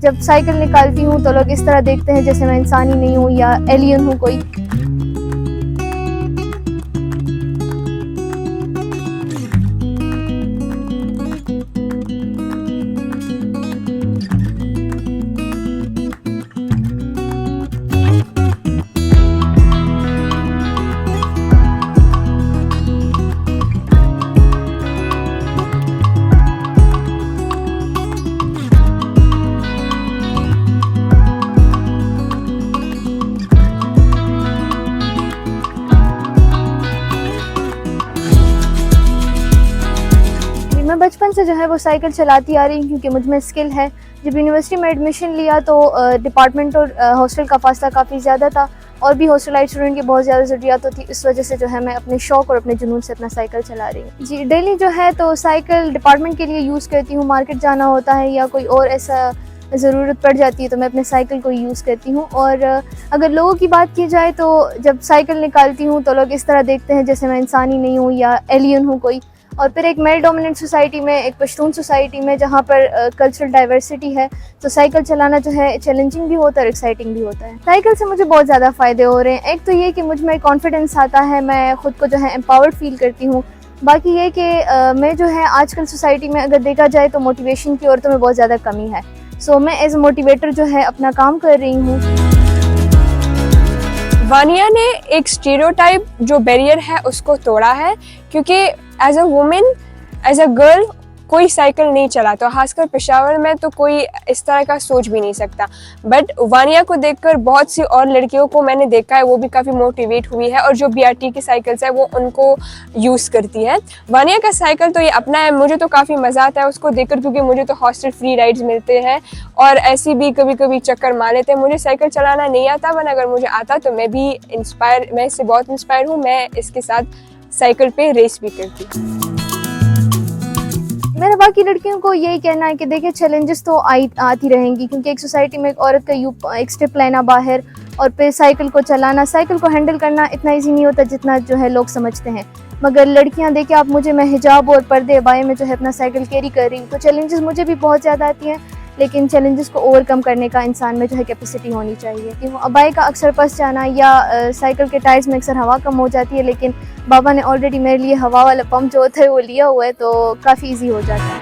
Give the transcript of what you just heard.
जब साइकिल निकालती हूँ तो लोग इस तरह देखते हैं जैसे मैं इंसान ही नहीं हूँ या एलियन हूँ कोई। मैं बचपन से जो है वो साइकिल चलाती आ रही हूँ क्योंकि मुझ में स्किल है। जब यूनिवर्सिटी में एडमिशन लिया तो डिपार्टमेंट और हॉस्टल का फासला काफ़ी ज़्यादा था और भी हॉस्टलाइज स्टूडेंट की बहुत ज़्यादा ज़रूरत होती, इस वजह से जो है मैं अपने शौक़ और अपने जुनून से अपना साइकिल चला रही हूँ। जी, डेली जो है तो साइकिल डिपार्टमेंट के लिए यूज़ करती हूँ, मार्केट जाना होता है या कोई और ऐसा ज़रूरत पड़ जाती है तो मैं अपने साइकिल को यूज़ करती हूँ। और अगर लोगों की बात की जाए तो जब साइकिल निकालती हूँ तो लोग इस तरह देखते हैं जैसे मैं इंसान ही नहीं हूँ या एलियन हूँ कोई। और फिर एक मेल डोमिनेंट सोसाइटी में, एक पश्तून सोसाइटी में जहाँ पर कल्चरल डाइवर्सिटी है, तो साइकिल चलाना जो है चैलेंजिंग भी होता है और एक्साइटिंग भी होता है। साइकिल से मुझे बहुत ज़्यादा फ़ायदे हो रहे हैं। एक तो ये कि मुझ में कॉन्फिडेंस आता है, मैं ख़ुद को जो है एम्पावर्ड फील करती हूँ। बाकी ये कि मैं जो है आजकल सोसाइटी में अगर देखा जाए तो मोटिवेशन की औरतों में बहुत ज़्यादा कमी है। सो मैं एज ए मोटिवेटर जो है अपना काम कर रही हूँ। वानिया ने एक स्टीरियोटाइप जो बैरियर है उसको तोड़ा है, क्योंकि as a women, as a girl कोई साइकिल नहीं चलाता, खासकर पेशावर में तो कोई इस तरह का सोच भी नहीं सकता। बट वानिया को देखकर बहुत सी और लड़कियों को मैंने देखा है, वो भी काफ़ी मोटिवेट हुई है और जो BRT की साइकिल्स है वो उनको यूज़ करती है। वानिया का साइकिल तो ये अपना है, मुझे तो काफ़ी मज़ा आता है उसको देखकर, क्योंकि मुझे तो हॉस्टल फ्री राइड्स मिलते हैं और ऐसी भी कभी कभी चक्कर मार लेते हैं। मुझे साइकिल चलाना नहीं आता, वरना अगर मुझे आता तो मैं इससे बहुत इंस्पायर हूँ। मैं इसके साथ साइकिल पे रेस भी करती हूँ। मेरा बाकी लड़कियों को यही कहना है कि देखिए चैलेंजेस तो आती रहेंगी, क्योंकि एक सोसाइटी में एक औरत का एक स्टेप लेना बाहर और फिर साइकिल को चलाना, साइकिल को हैंडल करना इतना इजी नहीं होता जितना जो है लोग समझते हैं। मगर लड़कियां देखिए आप मुझे, मैं हिजाब और पर्दे अबाए में जो है अपना साइकिल कैरी कर रही हूँ, तो चैलेंजेस मुझे भी बहुत ज़्यादा आती हैं, लेकिन चैलेंजेस को ओवरकम करने का इंसान में जो है कैपेसिटी होनी चाहिए। कि अबाए का अक्सर फंस जाना या साइकिल के टायर्स में अक्सर हवा कम हो जाती है, लेकिन बाबा ने ऑलरेडी मेरे लिए हवा वाला पंप जो होता है वो लिया हुआ है, तो काफ़ी ईजी हो जाता है।